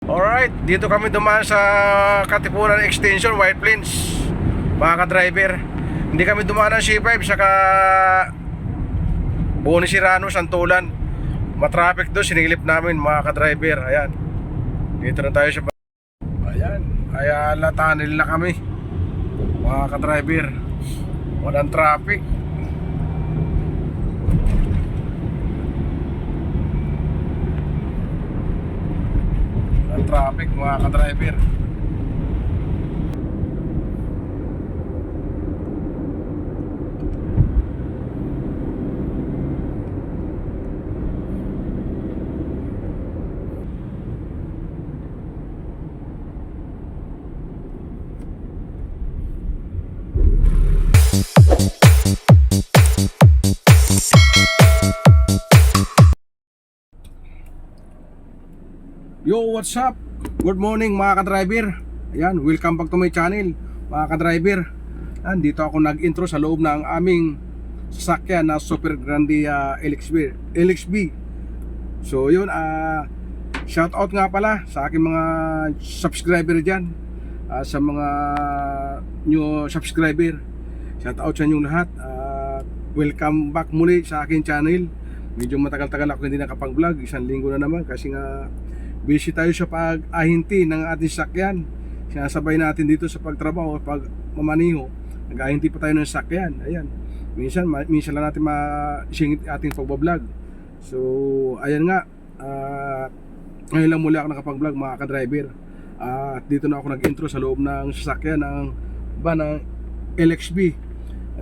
Alright, dito kami dumaan sa Katipunan Extension, White Plains, mga ka-driver. Hindi kami dumaan ng C5 saka Boni Sirano, Santulan. Matraffic doon, sinilip namin mga ka-driver. Ayan, dito na tayo sa ayan, Ayala Tunnel na kami mga ka-driver. Walang traffic. Walang traffic mga ka-driver. Yo, what's up? Good morning mga ka-driver. Ayan, welcome back to my channel mga ka-driver. Ayan, dito ako nag-intro sa loob ng aming sasakyan na Super Grande LXB. So yun, shout out nga pala sa aking mga subscriber dyan, sa mga new subscriber. Shout out sa inyong lahat. Welcome back muli sa aking channel. Medyo matagal-tagal ako hindi nakapag-vlog, 1 linggo na naman kasi nga busy tayo sa pag-ahinti ng ating sakyan. Sinasabay natin dito sa pagtrabaho, pag mamaniho, nag-ahinti pa tayo ng sakyan. Ayan, minsan lang natin ma-singit ating pagbablog. So ayan nga, ngayon lang muli ako nakapag-vlog mga ka-driver. At dito na ako nag-intro sa loob ng sasakyan ng LXB.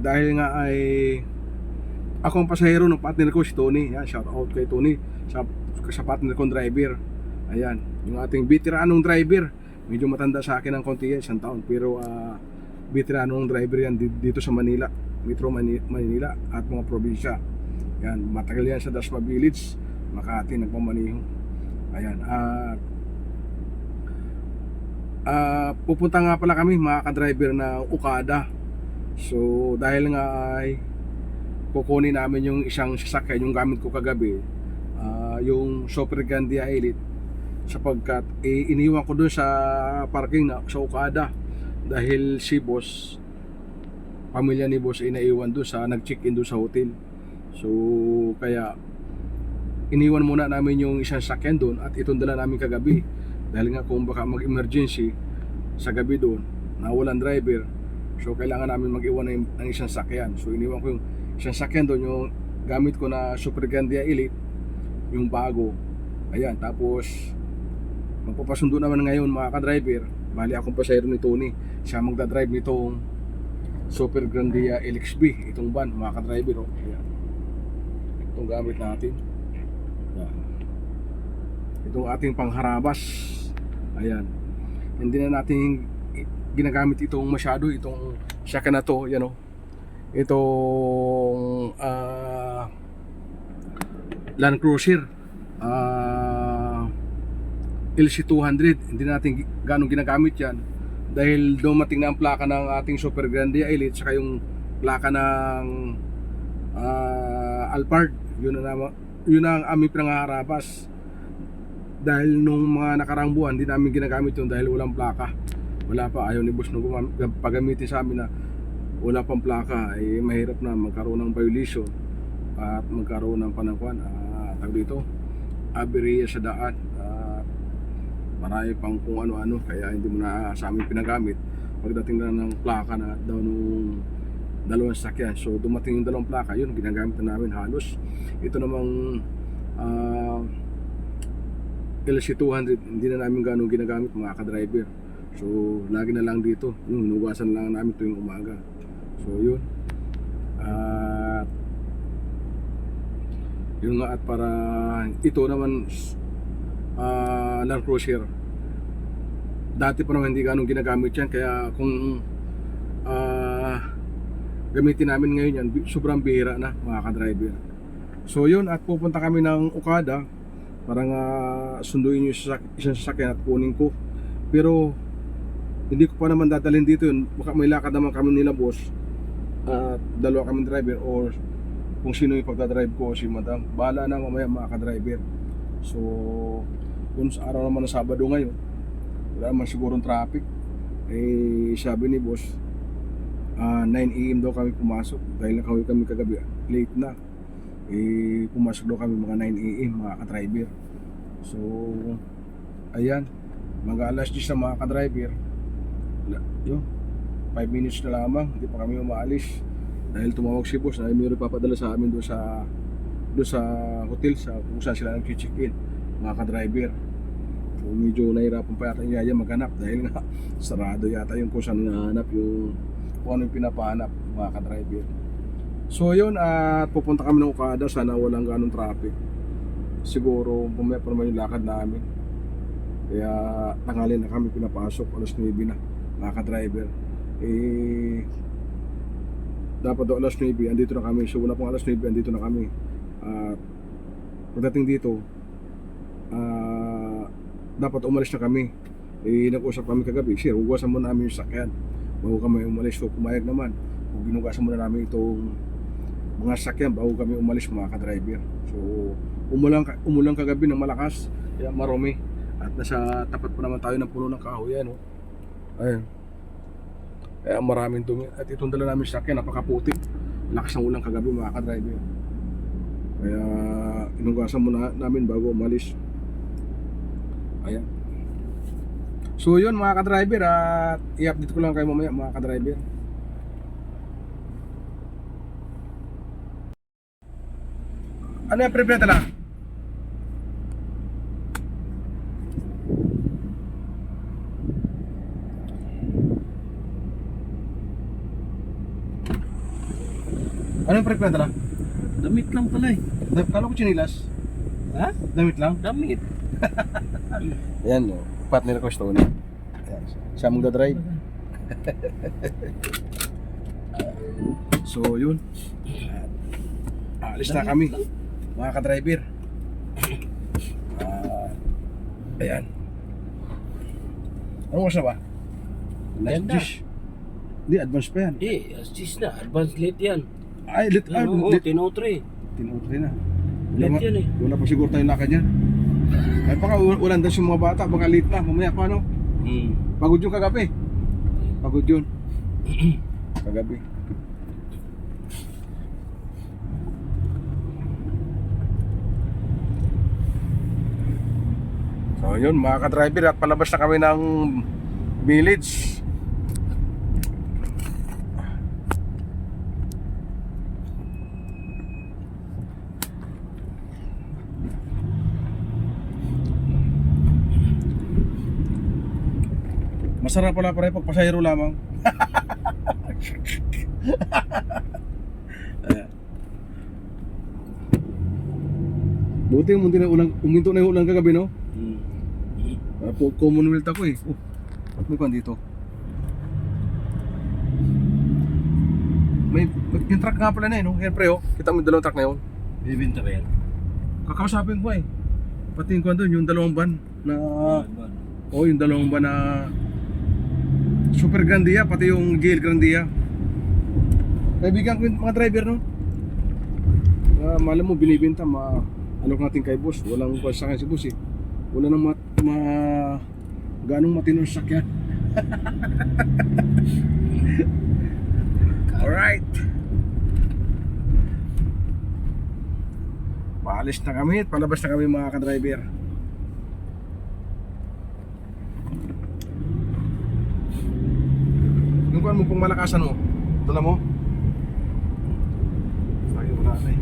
Dahil nga ay ako ang pasahero ng partner ko, si Tony. Yan, shout out kay Tony sa partner kong driver. Ayan, yung ating veteranong driver. Medyo matanda sa akin ng konti yan, 1 taon. Pero veteranong driver yan dito sa Manila, Metro Manila at mga probinsya. Yan, matagal yan sa Dasma Village, Makati, nagpamaniho. Ayan, pupunta nga pala kami mga ka-driver na Okada. So dahil nga ay kukunin namin yung isang sasakyan, yung gamit ko kagabi, yung Super Grande Elite, sapagkat iniwan ko doon sa parking na sa Okada dahil si boss, pamilya ni boss ay naiwan doon sa nag-check-in doon sa hotel. So kaya iniwan muna namin yung isang sasakyan doon at itong dala namin kagabi dahil nga kung baka mag-emergency sa gabi doon na walang driver, so kailangan namin mag-iwan ng isang sasakyan. So iniwan ko yung isang sasakyan doon, yung gamit ko na Super Grande Elite, yung bago. Ayan, tapos magpapasundo naman ngayon mga ka-driver. Bali akong pasahero ni Tony, siya magdadrive nitong Super Grande LXB, itong van mga ka-driver. Ayan, itong gamit natin. Ayan, itong ating pangharabas. Ayan, hindi na natin ginagamit itong masyado, itong saka na to. Yan o, itong Land Cruiser LC200, hindi natin ganong ginagamit yan dahil dumating na ang plaka ng ating Super Grande Elite saka yung plaka ng Alphard. Yun ang aming pinangarabas dahil nung mga nakarang buwan hindi namin ginagamit yun dahil walang plaka. Wala pa, ayaw ni boss nung pagamitin sa amin na wala pang plaka, ay mahirap na magkaroon ng violation at magkaroon ng panangkuan, tag dito, aberya sa daan, marami pang kung ano-ano, kaya hindi mo na sa amin pinagamit. Pagdating na ng plaka na daw nung dalawang sakyan, so dumating yung dalawang plaka, yun ginagamit na namin halos. Ito namang LC200 hindi na namin ganong ginagamit mga ka-driver. So lagi na lang dito, yung hinugasan lang namin tuwing umaga. So yun, at yun nga, at para ito naman Land Cruiser, dati pa naman hindi ganong ginagamit yan, kaya kung gamitin namin ngayon yan, sobrang bihira na mga ka-driver. So yun, at pupunta kami ng Okada para nga sunduin yung isang sasakyan at kunin ko. Pero hindi ko pa naman dadalhin dito yun, baka may lakad naman kami nila boss at dalawa kaming driver, or kung sino yung pagdadrive ko, si madam, bahala na mamaya mga ka-driver. So kung sa araw naman ng Sabado ngayon, wala naman sigurong traffic. Eh sabi ni boss, 9 AM daw kami pumasok dahil kami kagabi late na. Eh pumasok daw kami mga 9 AM mga ka-driver. So ayan, mga alas 10 na mga ka-driver. Yun, 5 minutes na lamang, hindi pa kami umaalis dahil tumawag si boss na mayroon papadala sa amin doon sa hotel sa kung saan sila nag-check-in mga ka-driver. So medyo nahirapan pa yata niya maghanap dahil nga sarado yata yung kung saan nahanap yung kung ano yung pinapahanap mga ka-driver. So yun, at pupunta kami ng Okada, sana walang ganong traffic. Siguro pumaya pa naman yung lakad namin. Kaya tanghali na kami pinapasok, alas 9 na mga ka-driver. Eh dapat daw alas 9 andito na kami. So wala pong alas 9 andito na kami. At pagdating dito, dapat umalis na kami. Eh nag-usap kami kagabi, sir, hugasan muna namin yung sakyan bago kami umalis. So pumayag naman, kung ginugasan muna namin itong mga sakyan bago kami umalis mga ka-driver. So umulan kagabi ng malakas, kaya marumi. At nasa tapat pa naman tayo ng puno ng kahoy, no? Ayun. Kaya maraming dumi. At itong dala namin sakyan, napakaputik. Lakas ng ulan kagabi mga ka-driver. Kaya inugasan muna namin bago umalis. Ayan. So yun mga ka-driver, at i-update ko lang kayo mamaya mga ka-driver. Ano yung prepare lang? Ano yung prepare lang? Damit lang pala eh. Kala ko chinilas. Ha? Damit lang? Damit. Ayan, no. Partner ko ito na. Ayan. Siya mong drive. So yun, alis na kami mga ka-driver. Ayan. Anong oras na ba? Ganda. Hindi, advance pa yan. Eh, assist na. Advance late yan. Ay, lit. Oo, Lit. 10:03. Tinutri na. Late yan eh. Wala pa siguro tayong lakad yan. Ay baka ulan daw yung mga bata, baka late na. Mamaya pa, no? Pagod yung kagabi. Pagod yun. Kagabi. So yun mga ka-driver, at palabas na kami ng village. Masarap pala pare pag pasahero lamang. Buti munti na ulang, uminto na yung ulang kagabi, no? Commonwealth ako eh. May kwan dito. May yung truck nga pala na eh, no? Yan pre, oh. Kita mo yung dalawang truck na yun. Bibinta ba yan? Kakausapin ko eh. Pati yung kwan doon, yung dalawang van na... Oh, yung dalawang van na... Super Grandia, pati yung GL Grandia. Kaibigan ko yung mga driver, no? Malam mo, binibenta, alok natin kay boss. Walang kwan sa akin si boss eh. Wala nang ganong matinong sakyan. Alright. Paalis na kami at palabas na kami mga ka-driver. Yung kuhan mo pong malakasan mo, ito na mo. Ayaw mo na eh.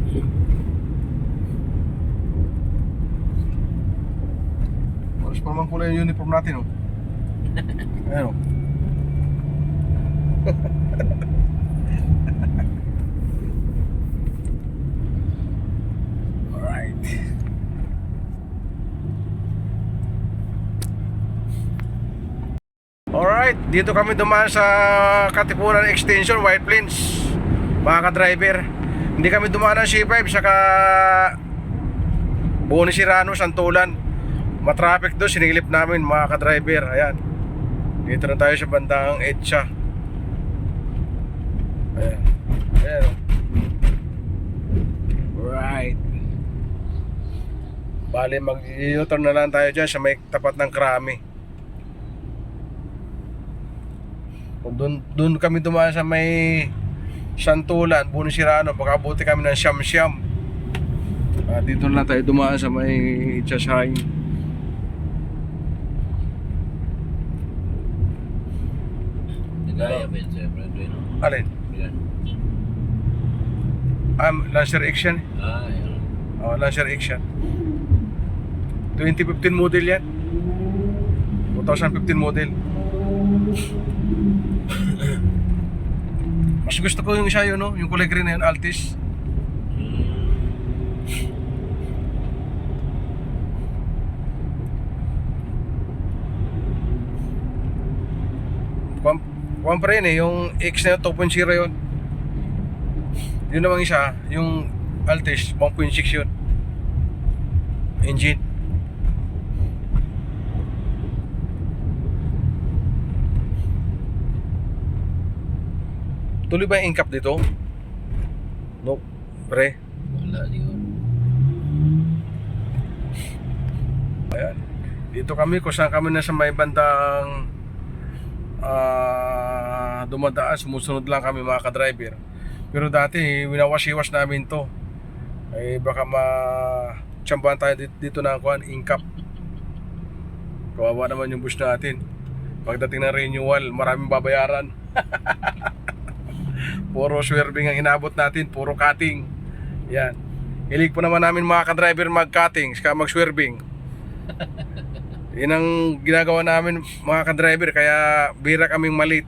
Oras pa naman kulay yung uniform natin, oh. Ayan, oh. Alright. Alright, dito kami dumaan sa Katipunan Extension, White Plains, mga ka-driver. Hindi kami dumaan ng C5 saka Boni Sirano, Santulan. Matraffic doon, sinilip namin mga ka-driver. Ayan, dito na tayo sa bandang EDSA. Ayan. Ayan. Alright. Bale, mag-u-turn na lang tayo dyan sa may tapat ng Krami. Kung doon kami dumaan sa may Santulan, Buno Sirano, pagkabuti kami ng Siyam-Siyam. Dito na lang tayo dumaan sa may Chashain. Nagaya ba yun sa'yo, Brandon? Alin? Yan. Lancer X yan. Yan. Lancer X yan. 2015 model yan. 2015 model. Mas gusto ko yung isa yun, no? Yung kulay green na yun, Altis. Kuwan pa rin yung X na yun, 2.0 yun. Yun namang isa, yung Altis, 1.6 yun. Engine. Tuloy ba yung incap dito? No, pre. Wala yun. Ayan. Dito kami, kung saan kami nasa may bandang dumadaan, sumusunod lang kami mga ka-driver. Pero dati, winawas-iwas namin to. Baka tsambahan tayo dito na kuhan, incap. Kawawa naman yung bus natin. Pagdating ng renewal, maraming babayaran. Puro swerving ang inabot natin, puro cutting. Yan. Hilig po naman namin mga ka-driver mag-cutting, saka mag-swerving. Yan ang ginagawa namin mga ka-driver, kaya bira kaming malit.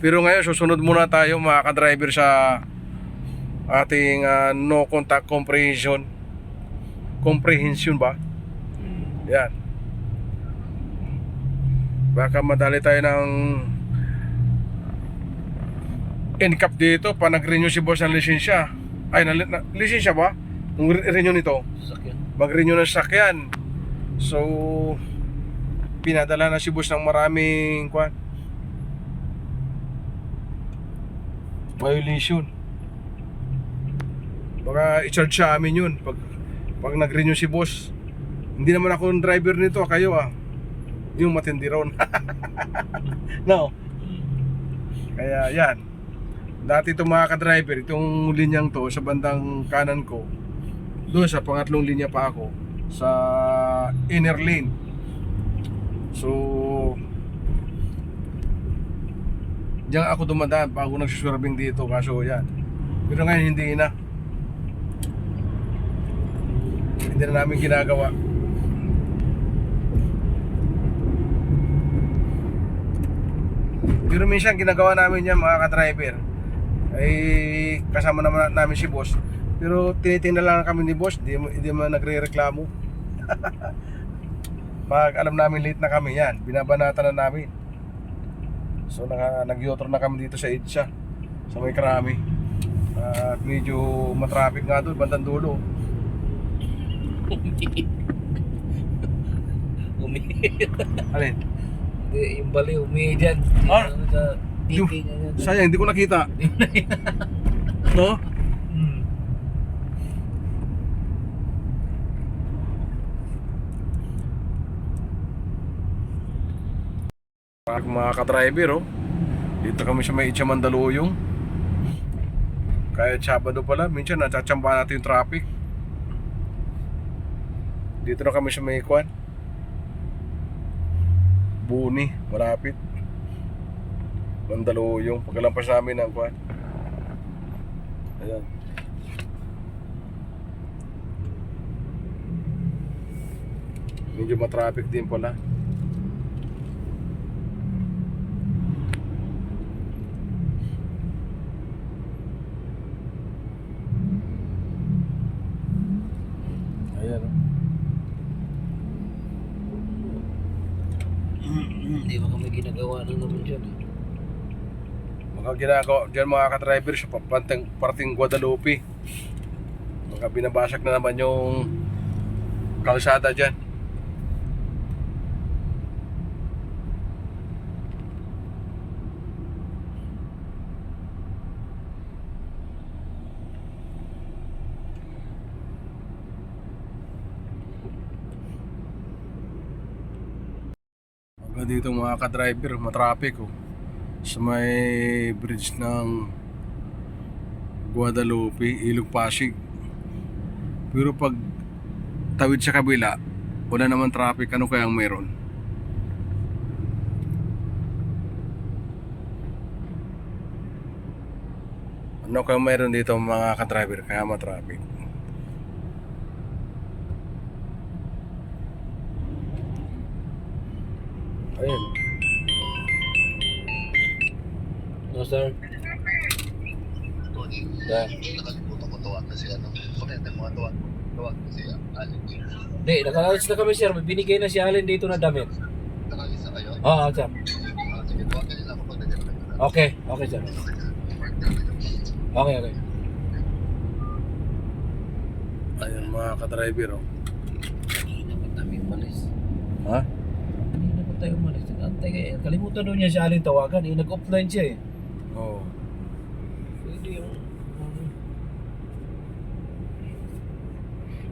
Pero ngayon, susunod muna tayo mga ka-driver sa ating no contact comprehension. Comprehension ba? Yan. Baka madali tayo ng NCAP dito pa nag-renew si boss ng lisensya. Ay, lisensya ba? Kung renew nito, Sasakyan. mag-renew ng sasakyan. So, pinadala na si boss ng maraming violation. Baka i-charge sa amin yun pag nag-renew si boss. Hindi naman ako yung driver nito, kayo yung matindi ron. No. Kaya yan. Dati itong mga ka-driver, itong linyang to sa bandang kanan ko, doon sa pangatlong linya pa ako sa inner lane. So diyan ako dumadaan pa ako nagsuswerving dito, kaso yan. Pero ngayon hindi na. Hindi na namin ginagawa. Pero minsan ginagawa namin yan mga ka-driver. Kasama naman namin si boss. Pero tinitingnan lang kami ni boss, di man nagre-reklamo. Pag alam namin late na kami, yan, binabanatan na namin. So nag-u-turn na kami dito sa EDSA, sa may Krami. At medyo matraffic nga doon, bandang dulo. Alin? Yung bali, dyan. Ano Sa Yung- titi niya yan. Sayang, hindi ko nakita. No? Mga ka-driver, dito kami sa may Itcha Mandaluyong. Kahit Sabado pala, minsan natsatsambahan natin yung traffic. Dito na kami sa may Buni, malapit. Mandaluyong, pagkalampas namin ng ayan. Medyo matraffic din pala. Ayan, Hindi mo kami ginagawa na naman dyan. mga ginagawa dyan mga ka-driver sa parting Guadalupe. Mga binabasag na naman yung kalsada dyan. Dito mga ka-driver, matraffic oh. Sa may bridge ng Guadalupe, Ilog Pasig. Pero pag tawid sa kabila, wala naman traffic. Ano kayang meron? Ano kayang meron dito mga ka-driver kaya matraffic? Ayun. No, sir. Sir. Nakalimutan ko tawag kasi ano. Bakit ang mga tawag kasi Alin. Hindi, nakalalis na kami, sir. May binigay na si Allen dito na damit. Nakalisa kayo? Oo, sir. Sige, tawag ka nila ako pag nandiyan ka na. Okay, okay, sir. Okay, okay. Ayun mga ka-driver oh. Kanina pa tayo umalis. Ha? Kanina pa tayo umalis. Antay, kalimutan doon niya si Allen tawagan. Nag-offline siya eh. Oo. Pwede yung...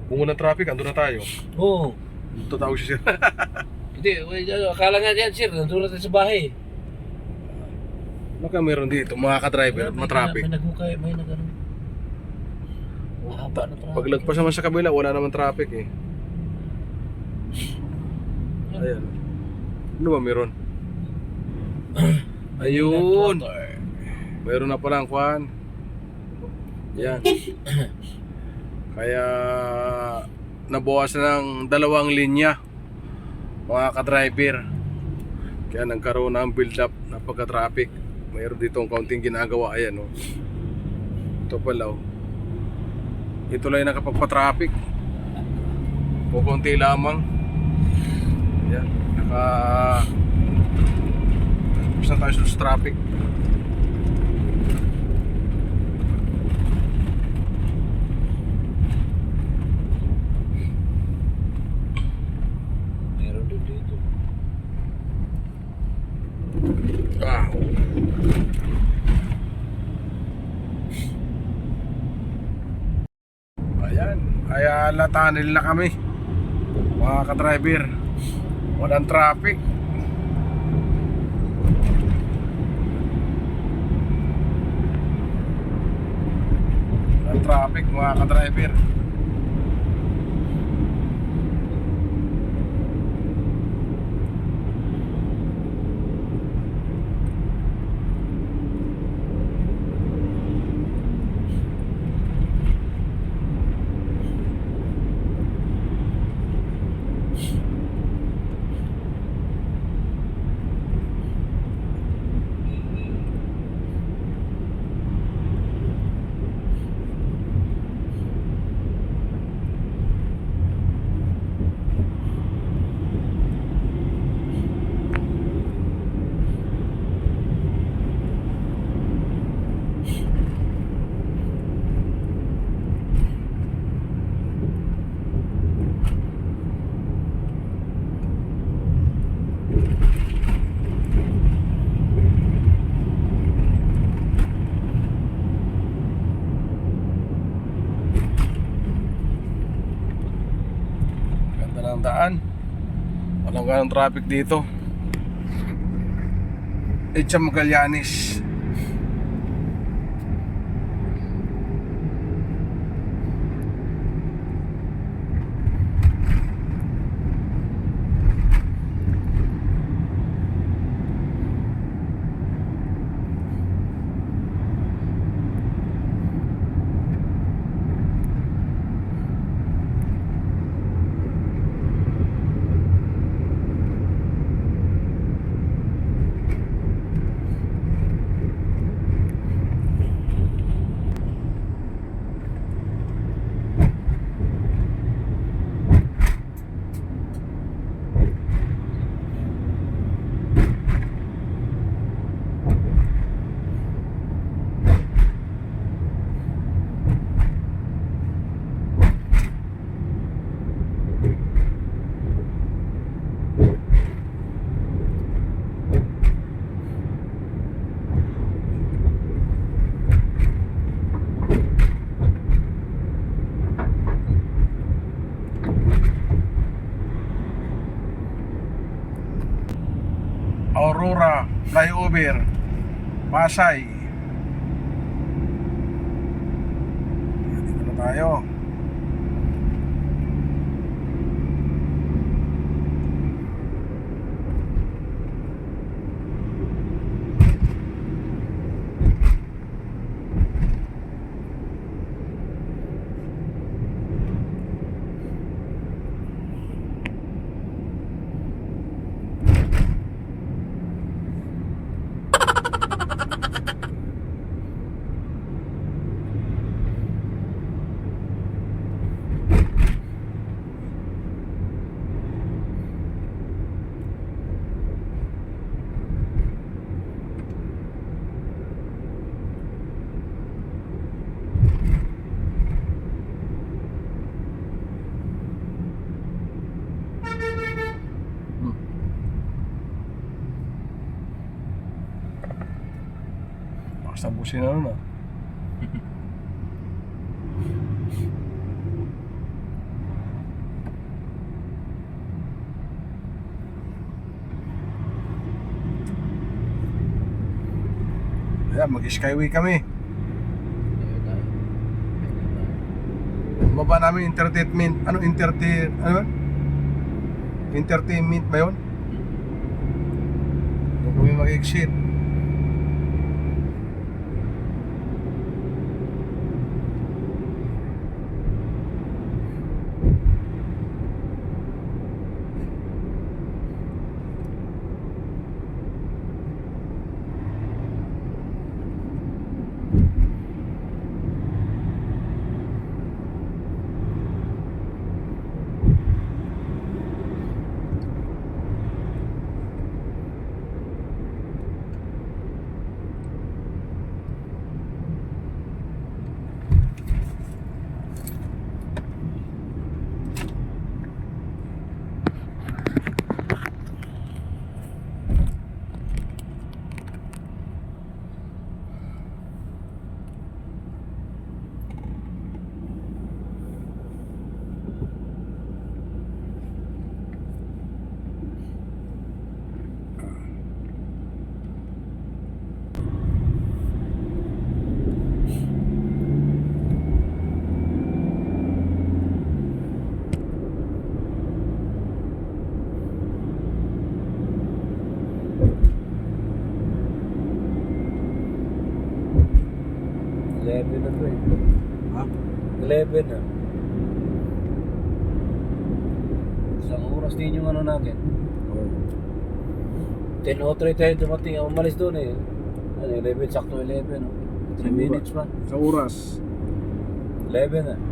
Kung walang traffic, andun na tayo. Oo. Tatawag siya sir. Hindi, akala nga yan, sir. Nandun na tayo sa bahay. Ano kaya meron dito mga ka-driver at matraffic? May naghukay, may nag-ano. Mahaba na traffic. Paglagpas naman sa kabila, wala naman traffic eh. Ayan. Ano ba meron? Ayun. Meron na palang kwan. Yan. Kaya nabawas na ng 2 linya mga ka-driver. Kaya nagkaroon ng build up na pagka-traffic. Mayroon ditong kaunting ginagawa. Ayan oh. Ito pala oh. Ito lang yung nakapagpa-traffic. Kukunti lamang. Yan. Tapos na tayo sa traffic. Meron din dito. Ah. Ayan, kaya latanil na kami mga ka-driver. Walang traffic. Walang traffic mga ka-driver. Ng daan. Walang ganong traffic dito. Echa Magallanes. Aurora Flyover, Pasay. Dito na tayo. Sabusin na nun ah. Ayan, mag-skyway kami. Ayun tayo. Baba namin entertainment. Ano ba? Entertainment ba yun? Doon kami mag-exit. Ha? 11 na. Isang oras din yung ano natin. Oh. 10:03 tayo dumating. Umalis doon eh. Ano, 11, sakto 11. No? 3 minutes pa. Sa oras. 11 na. Okay.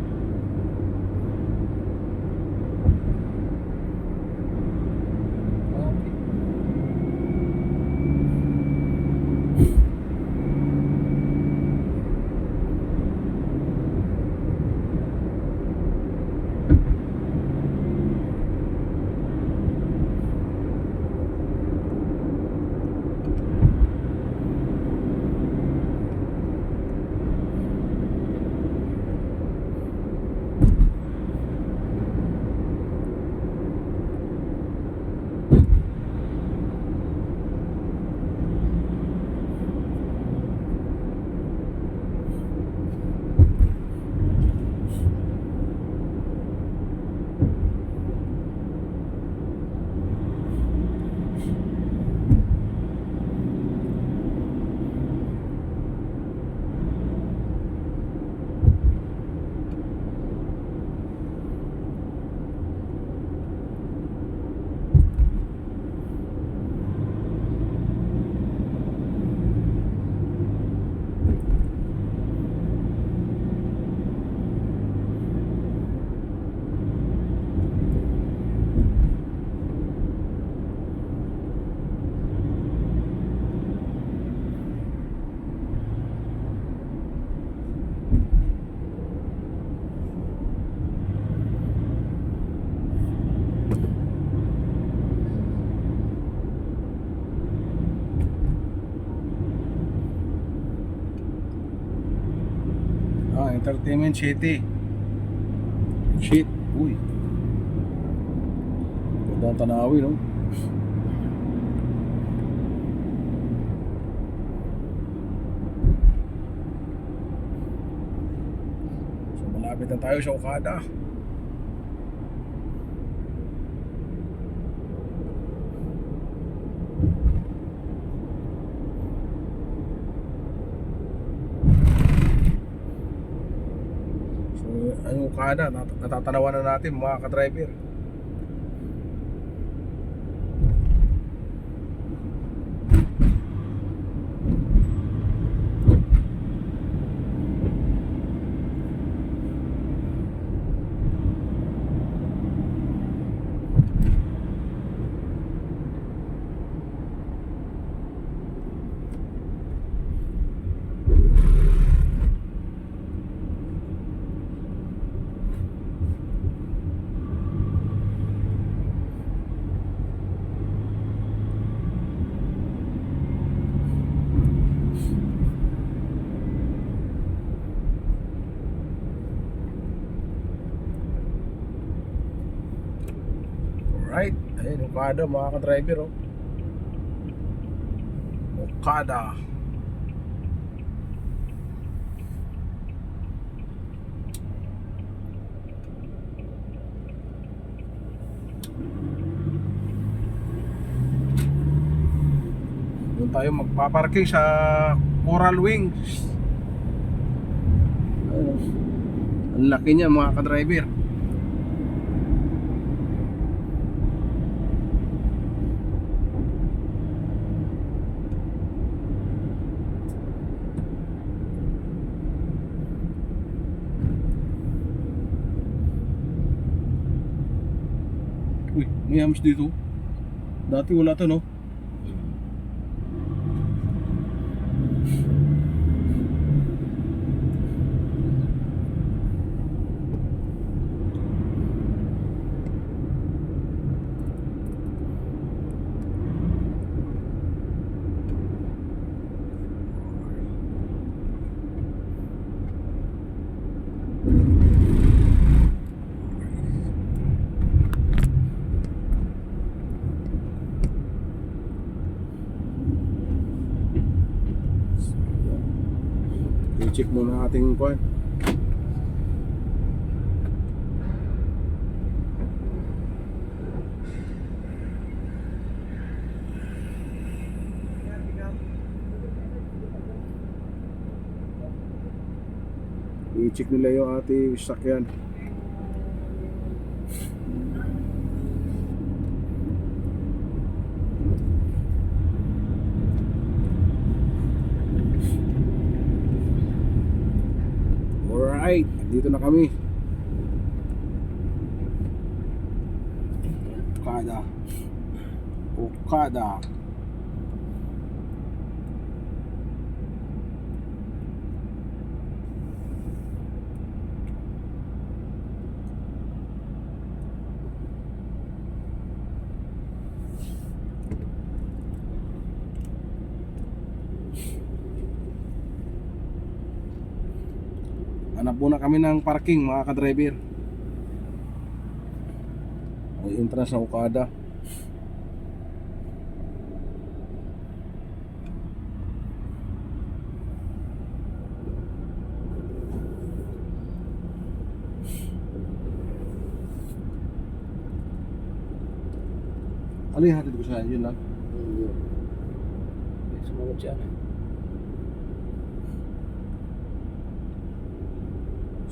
Entertainment City. Shit. Uy. Ganda ang tanawin, no? Lapit na tayo sa Okada. So, ang Okada, natatanawan na natin mga ka-driver. Alright, ayun, Okada mga ka-driver, oh. Okada. Doon tayo magpaparking sa Coral Wings. Ayun, ang laki niya mga ka-driver. Uy, may hams dito. Dati wala to, no? I-check muna ating kwan. I-check nila yung ating sasakyan. Alright, dito na kami. Okada. Okada. Hanap muna kami ng parking mga ka-driver. Ay, entrance sa Okada. Ano yung hatid ko sa yun lang? Sumunod siya na.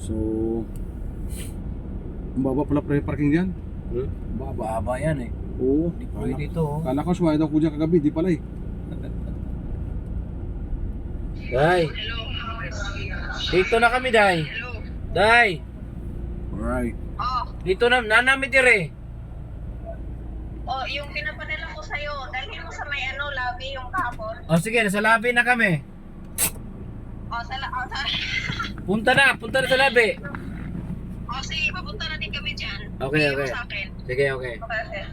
So, ang baba pala pre parking dyan. Baba yan eh. Oo. Hindi pwede dito. Oh. Kala ko sumayad ako dyan kagabi, di pala eh. Day! Dito na kami, Day! Day! Alright. Dito na, nanami dire. Oh, yung pinapadala ko sa'yo, dalhin mo sa may lobby yung kahapon. O sige, nasa lobby na kami. Punta na sa lobby. Sige, papunta na din kami dyan. Okay, Bigay mo okay. sa akin. Sige, okay. Okay.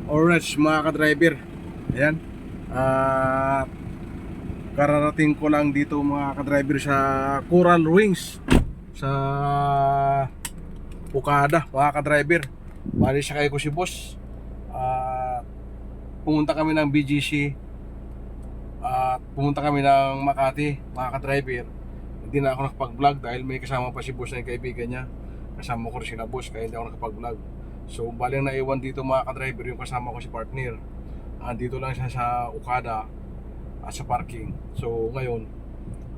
Alright mga ka-driver. Ayan. Kararating ko lang dito mga ka-driver sa Coral Wings sa Okada mga ka-driver. Bali sakay ko si boss. Pumunta kami ng BGC at pumunta kami ng Makati mga ka-driver. hindi na ako nakapag-vlog dahil may kasama pa si boss na yung kaibigan niya. Kasama ko rin si na boss kaya hindi ako nakapag-vlog. So baling naiwan dito mga ka-driver yung kasama ko si partner. Dito lang siya sa Okada at sa parking. So ngayon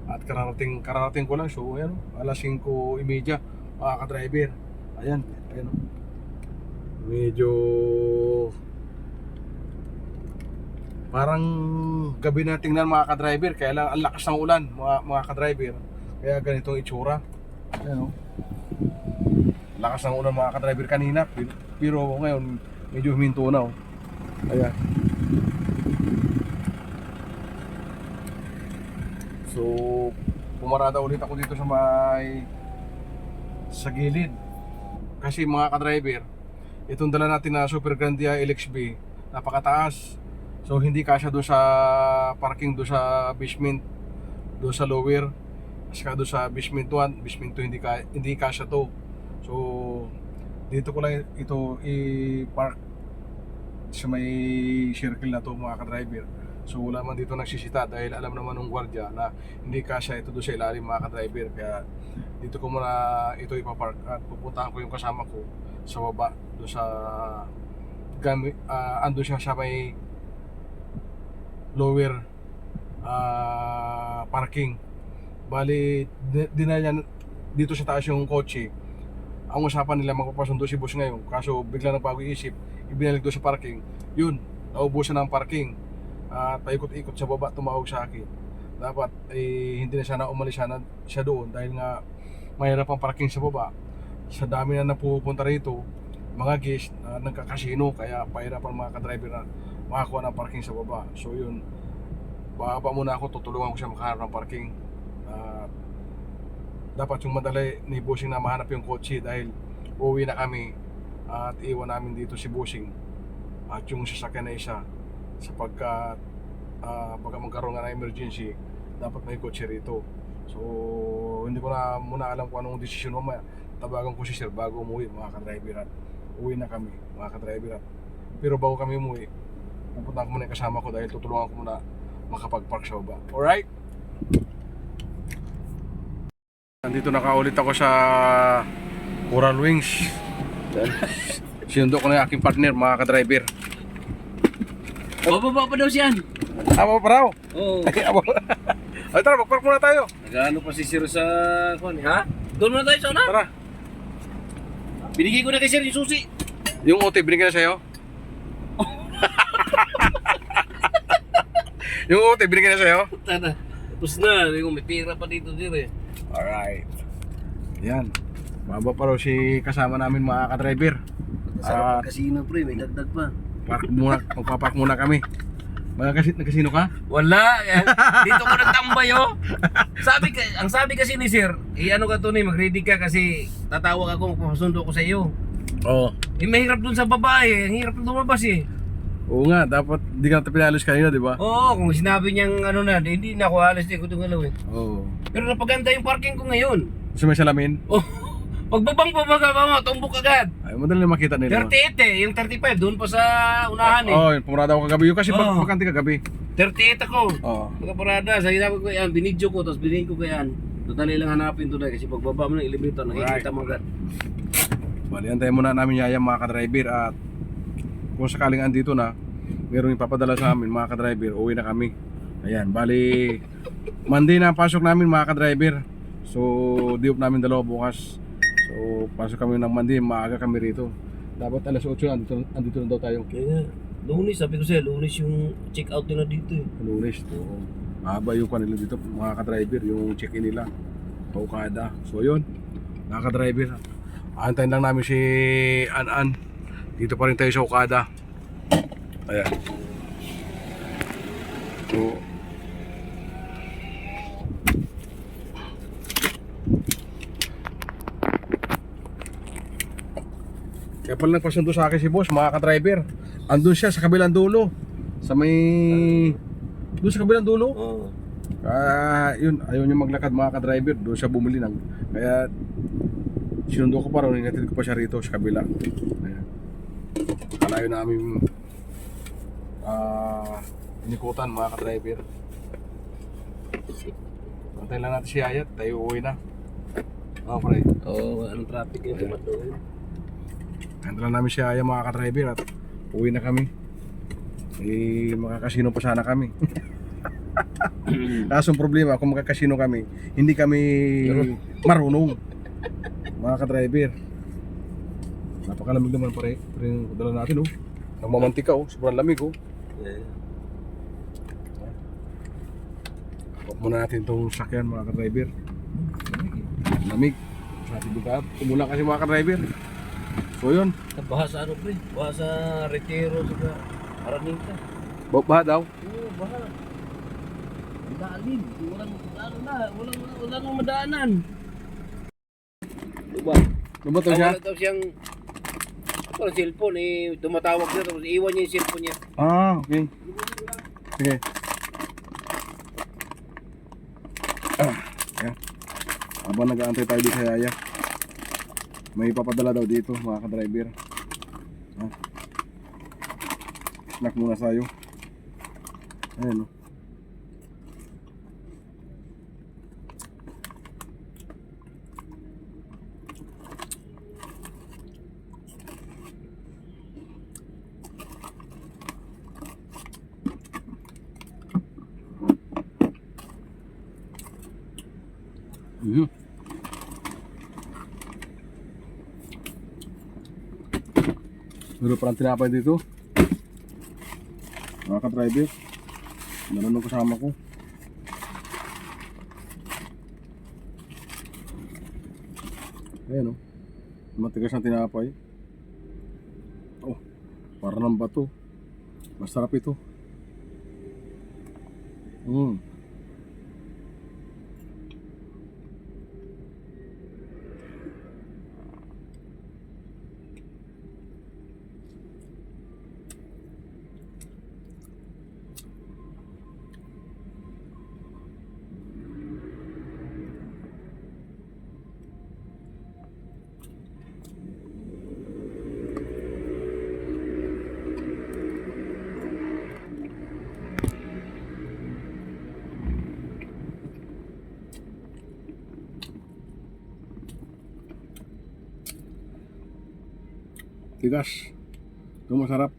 at kararating ko lang. So ayan, alas 5:30 mga ka-driver. Ayan. Medyo parang gabi na tingnan mga ka-driver, kaya lang ang lakas ng ulan mga ka-driver. Kaya ganitong itsura. Ayan o. Lakas ng ulan mga ka-driver kanina, pero ngayon medyo huminto na o. Ayan. So, pumarada ulit ako dito sa gilid. Kasi mga ka-driver, itong dala natin na Super Grandia LXB, napakataas. So hindi kasya doon sa parking doon sa basement, doon sa lower, saka doon sa basement 1, basement 2 hindi kasya to. So dito ko lang ito i-park sa may circle na to mga ka-driver. So wala man dito nagsisita dahil alam naman ng gwardiya na hindi kasya ito doon sa ilalim mga ka-driver. Kaya dito ko muna ito ipapark at pupuntahan ko yung kasama ko sa baba doon sa ando siya sa may lower parking. Bali dinala dito sa taas yung kotse. Ang usapan nila magpapasundo si boss ngayon, kaso bigla nagbago-isip, ibinalik doon sa parking. Yun, naubusan ng parking. Paikot-ikot sa baba, tumawag sa akin. Dapat hindi na sana umalis siya doon dahil nga mahirap ang parking sa baba. Sa dami na napupunta rito, mga guest na nagkakasino, kaya pahirapan mga ka-driver na makakuha ng parking sa baba. So yun, bababa muna ako, tutulungan ko siya makahanap ng parking. Dapat yung madali ni Bossing na mahanap yung kotse dahil uuwi na kami at iwan namin dito si Bossing at yung sasakyan na isa sapagkat baka magkaroon nga ng emergency, dapat may kotse rito. So hindi ko na muna alam kung anong desisyon mamaya. Tabagan ko si sir bago umuwi mga ka-driver at uwi na kami mga ka-driver at pero bago kami umuwi, pupunta ko muna yung kasama ko dahil tutulungan ko muna makapag-park sa baba. Alright? Nandito nakaulit ako sa Coral Wings. Sinundo ko na yung aking partner mga ka-driver. Bababa pa daw siyan. Abo pa raw? Oo. Ay tara, mag-park muna tayo. Nag-ano pa si Sir sa kon, ha? Doon muna tayo sa una. Tara. Binigay ko na kay Sir yung susi. Yung OT, binigyan na sa'yo? Yung OT, binigyan na sa'yo? Tara. Tapos na, may pira pa dito Sir eh. Alright. Yan. Baba pa raw si kasama namin mga ka-driver. Sarap ang kasino pre, may dagdag pa. Park muna, magpapark muna kami. Nagkasino ka? Wala. Dito ko nagtambay oh. Ang sabi kasi ni Sir, ano ka to ni, mag-ready ka kasi tatawag ako, magpapasundo ko sa iyo. Oo. Mahirap dun sa babae, ang hirap lumabas eh. Oo nga, dapat di ka na pinalos kanina, di ba? Oo, kung sinabi niyang ano na, hindi na ako alas din ko itong galaw eh. Oo. Pero napaganda yung parking ko ngayon. Gusto may salamin? Oh, pagbabang pabaga mo, tumbok agad. Ay, madali na makita nila. 38 eh, yung 35 doon pa sa unahan eh. Oo, pumurada ako kagabi. Yung kasi Oo. bakante kagabi. 38 ako. Oo. Magkaparada, sa hinabi ko yan, binidyo ko, tapos binigay ko kayan. Totally lang hanapin to na kasi pagbaba mo ng elevator, nakikita mo agad. Bali, antayin muna namin yaya mga ka-driver at kung sakaling andito na, meron ipapadala sa amin mga ka-driver, uwi na kami. Ayan, bali, Monday na ang pasok namin mga ka-driver. So, diop namin dalawa bukas. So, pasok kami ng Monday, maaga kami rito. Dapat alas 8 andito na daw tayo. Kaya nga, Lunes, sabi ko sa'yo, Lunes yung check out nila dito eh. Lunes, oo. Mahaba yung kanila dito mga ka-driver, yung check-in nila. Okada. So, yun, mga ka-driver. Antayin lang namin si An-An. Dito pa rin tayo sa Okada. Ayan. So, kaya pala nagpasundo sa akin si boss, mga ka-driver. Andun siya sa kabilang dulo. Sa may... Doon sa kabilang dulo. Oo. Yun, ayaw niya maglakad mga ka-driver. Doon siya bumili ng... Kaya sinundo ko pa rin, inatid ko pa siya rito sa kabila. Ayan. Kalayo namin inikutan mga ka-driver. Antayin lang natin si Ayat, tayo uuwi na. Oo, pre. Oo, anong traffic yung tumatawin? Antayin lang namin si Ayat mga ka-driver at uwi na kami. Eh, makakasino pa sana kami. Kaso ang problema, kung makakasino kami, hindi kami marunong. Mga ka-driver. Napakalamig naman pare. Pero yung dala natin oh. Ang mamantika oh, sobrang lamig oh. Huwag muna natin itong sakyan mga ka-driver. Lamig. Sa ating buka. Umulan kasi mga ka-driver. So yun. Baha sa ano pre? Baha sa Retiro, sa Aranita. Baha daw. Oo, baha. Lalim. Walang madaanan. Diba? Lumato siya? Wala daw siyang parang cellphone eh, tumatawag siya tapos iwan niya yung cellphone niya. Ah, okay. Sige. Ayan. Habang nag-aantay tayo dito sa Yaya, may ipapadala daw dito mga ka-driver. Snack muna tayo. Ayan o. Meron parang tinapay dito. Mga ka-driver, meron nung kasama ko. Ayan o, matigas na tinapay. Oh, para ng bato. Masarap ito. Tigas. Ito masarap.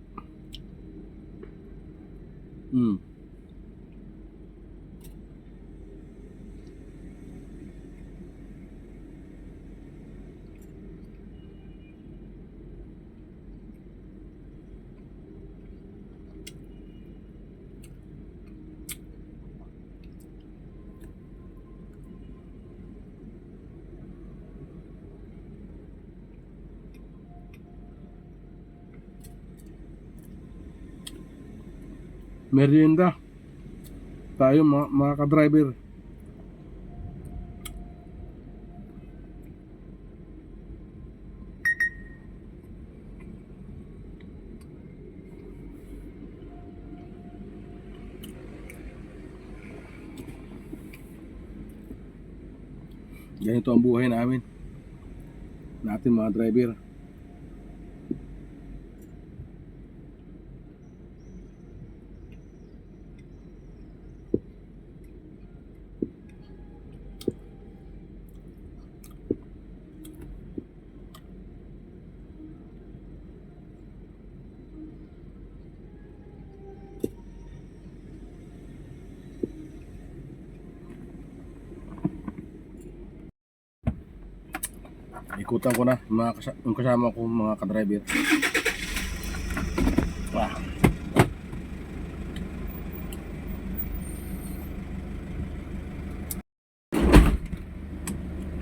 Merienda tayo mga ka-driver. Ganito ang buhay natin mga driver. Ikutan ko na yung kasama ko mga ka-driver. Wow.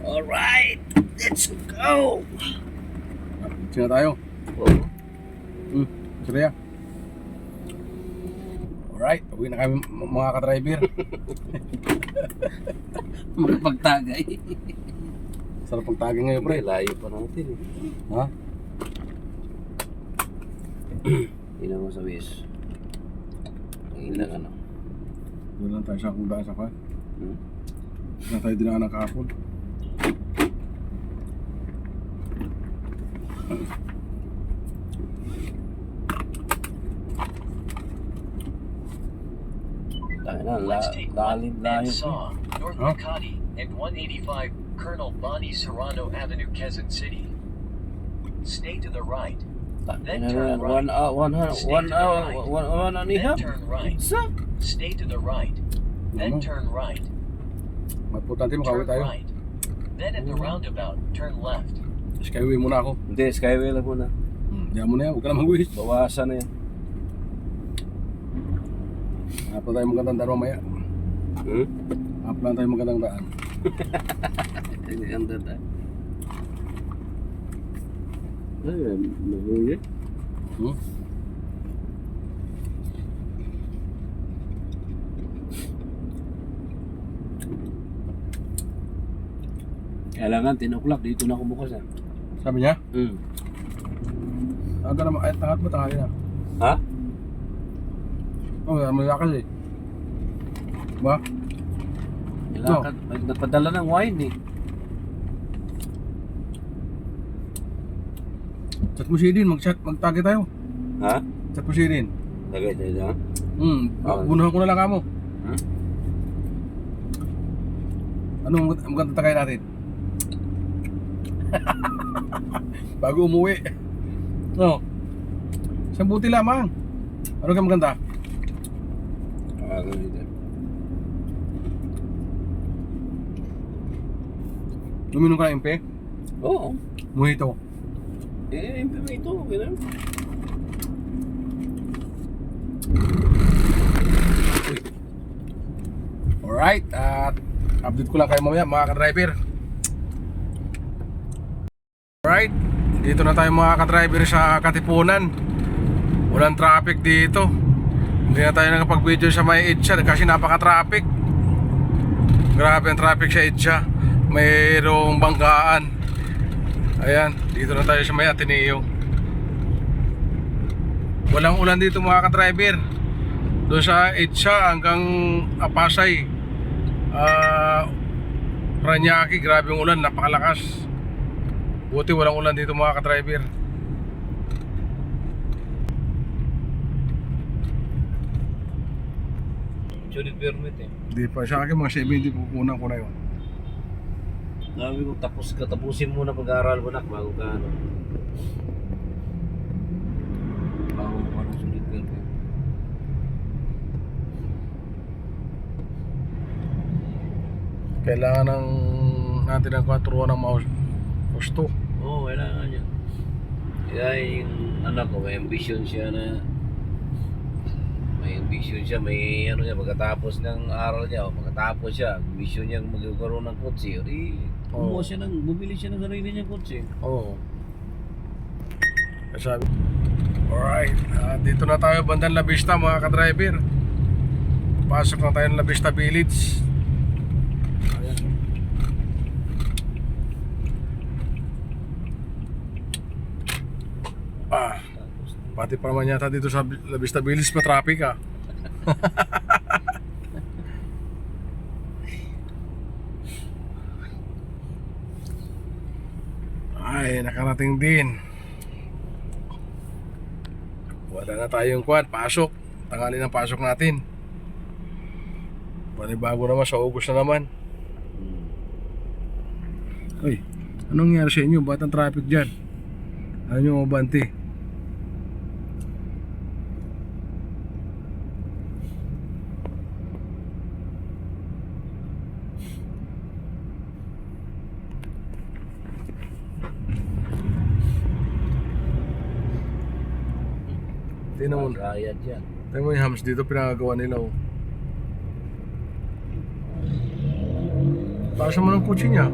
Alright, let's go! Sino tayo? Oo. Surya. Alright, uwi na kami mga ka-driver. Magpagtagay. Sarap ang tagay ngayon pre. Layo pa natin eh. Ha? Tingnan mo sa wish. Ang ilan ano. Doon lang tayo sa kung daan sa ka. Hmm? Na tayo dinaan ng kahapon. Tangina, lalim layo. North Huh? Makati and 185 Colonel Bonnie Serrano Avenue, Quezon City. Stay to the right. Then turn right. 1 and a half. Then turn right. Isa? Stay to the right. Then Ano? turn right. Importante makauwi Turn tayo. right. Then at the roundabout, turn left. Skyway muna ako. Hindi, Skyway lang muna. Diyan mo na yan, huwag ka na mag-uwi. Bawasan na yan. Hap na tayo magandang daan mamaya. Hap lang tayo magandang daan. Hindi ang dada. Ay, nahuli. Hmm? Kailangan 10 o'clock dito na ako bukas ah. Sabi niya? Hmm. Aga naman, ay tangat mo, tangali na. Ha? Oh, may lakas eh. Ba? Kailangan nagpadala ng wine eh. Chat mo si Edin, mag-tagi tayo. Ha? Chat mo si Edin. Lagay tayo dyan. Bunuhan ko na lang kamo. Hmm? Anong maganda tagay natin? Bago umuwi. No. Isang buti lamang. Ano ka maganda? Ganito. Uminom ka ng MP? Oo. Mojito. May ito. Ganun. Alright, at update ko lang kayo mamaya mga ka-driver. Alright, dito na tayo mga ka-driver sa Katipunan. Walang traffic dito. Hindi na tayo nakapag-video sa may EDSA kasi napaka-traffic. Grabe ang traffic sa EDSA. Mayroong banggaan. Ayan, dito na tayo sa may Ateneo. Walang ulan dito mga ka-driver. Doon sa EDSA hanggang Pasay, Paranaque, grabe yung ulan, napakalakas. Buti walang ulan dito mga ka-driver. Student permit eh. Hindi pa, sa akin mga 70 kukunan ko na yun. Sabi ko, tapusin muna pag-aaral mo nak bago ka ano. Bago mo ng student permit. Kailangan ng natin ng 4 ng gusto. Oo, kailangan yan. Kaya yung anak ko, may ambition siya na may ano niya, pagkatapos ng aral niya, o pagkatapos siya, ambition niya magkaroon ng kotse, o di, bumili siya ng sarili niyang kotse. Oo. Sabi. Alright, dito na tayo bandang La Vista mga ka-driver. Pasok na tayo ng La Vista Village. Ayan. Pati pa naman yata dito sa La Vista Village pa-traffic ah. Ay, nakarating din. Wala na tayong quad, pasok. Tangali ng pasok natin. Panibago naman sa August na naman. Uy, anong nangyari sa inyo? Ba't ang traffic dyan? Ano nyo mabante? Tingnan mo, Rayad yan. tingnan mo yung hams dito, pinagagawa nila oh. Taas naman ang kutsi niya.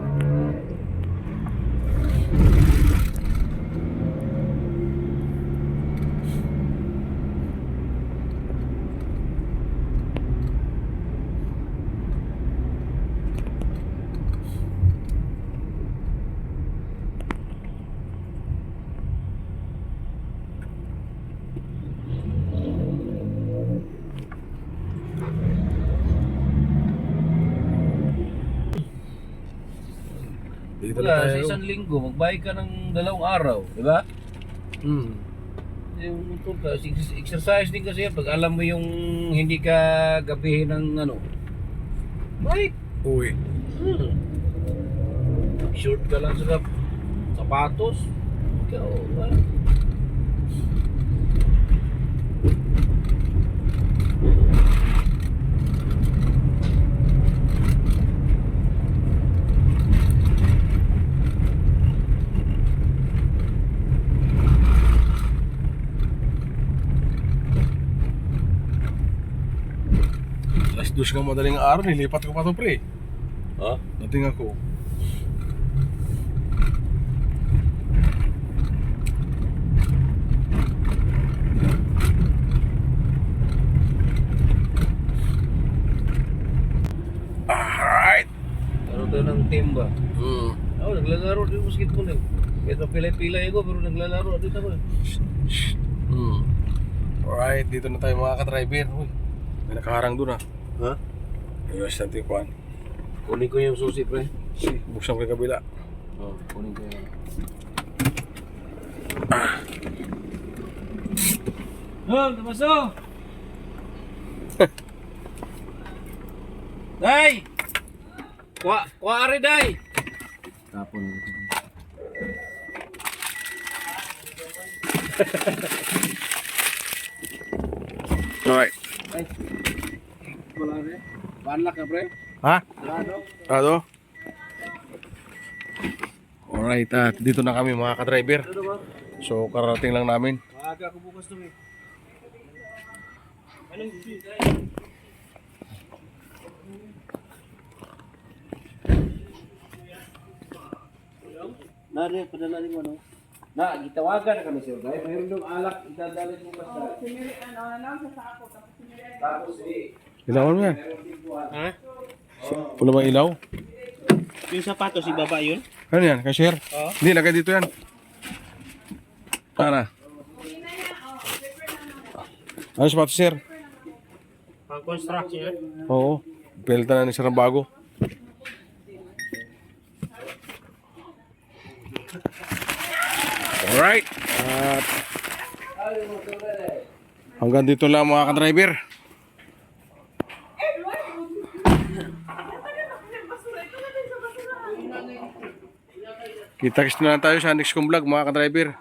Dito na Wala, sa tayo. isang linggo, magbayad ka ng 2 araw, di ba? Hmm. Yung motor ka, exercise din kasi yan. Pag alam mo yung hindi ka gabihin ng ano, bike. Uwi. Short ka lang sa sapatos. Ikaw, ah. Alas 2 ng madaling araw, nilipat ko pa to pre. Ha? Dating ako. Alright. Ano tayo ng team ba? Hmm. Ako, naglalaro din basketball eh. Kahit pilay-pilay ako, pero naglalaro dito ako eh. Alright, dito na tayo mga ka-driver. Uy, may nakaharang dun ah. Ha? Ayos natin kuhan. Kunin ko yung susi, pre. Buksan ko yung kabila. Oh, kunin ko yung... Oh, Damaso! Day! Kuha ari, Day! Tapon. Alright. Ay. Wala rin. Banlak ka, pre? Ha? Ano? Ano? Alright, at dito na kami mga ka-driver. Ano ba? So, karating lang namin. Maaga ako bukas to eh. Anong susi, Day? Nari, padalarin mo, no? Na, gitawagan na kami, sir. Dahil mayroon yung alak, idadalhin mo basta. Tapos, Ilawan mo yan. Ha? Wala bang ilaw? Yung sapatos, ibaba yun? Ano yan? Cashier? Oo. Hindi, lagay dito yan. Para. Ano sapatos, sir? Pang construction. Oo. Pelta na ni sir ang bago. Alright. At hanggang dito lang mga ka-driver. Kita-kits na lang tayo sa next kong vlog mga ka-driver.